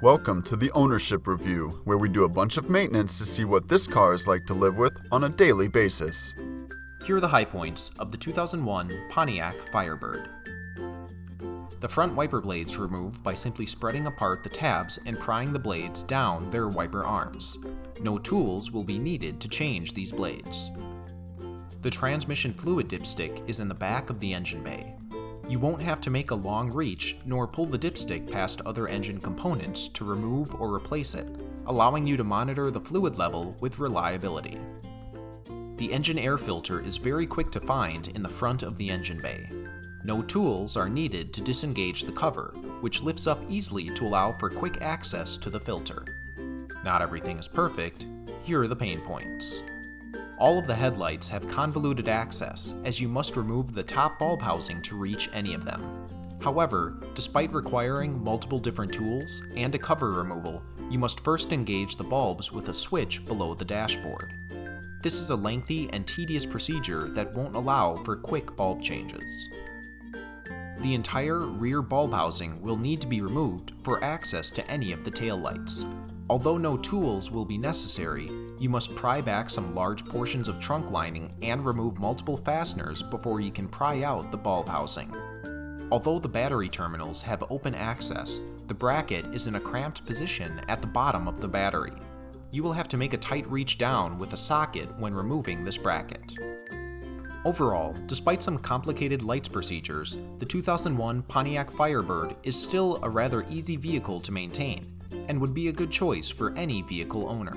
Welcome to the Ownership Review, where we do a bunch of maintenance to see what this car is like to live with on a daily basis. Here are the high points of the 2001 Pontiac Firebird. The front wiper blades remove by simply spreading apart the tabs and prying the blades down their wiper arms. No tools will be needed to change these blades. The transmission fluid dipstick is in the back of the engine bay. You won't have to make a long reach nor pull the dipstick past other engine components to remove or replace it, allowing you to monitor the fluid level with reliability. The engine air filter is very quick to find in the front of the engine bay. No tools are needed to disengage the cover, which lifts up easily to allow for quick access to the filter. Not everything is perfect. Here are the pain points. All of the headlights have convoluted access, as you must remove the top bulb housing to reach any of them. However, despite requiring multiple different tools and a cover removal, you must first engage the bulbs with a switch below the dashboard. This is a lengthy and tedious procedure that won't allow for quick bulb changes. The entire rear bulb housing will need to be removed for access to any of the taillights. Although no tools will be necessary, you must pry back some large portions of trunk lining and remove multiple fasteners before you can pry out the bulb housing. Although the battery terminals have open access, the bracket is in a cramped position at the bottom of the battery. You will have to make a tight reach down with a socket when removing this bracket. Overall, despite some complicated lights procedures, the 2001 Pontiac Firebird is still a rather easy vehicle to maintain, and would be a good choice for any vehicle owner.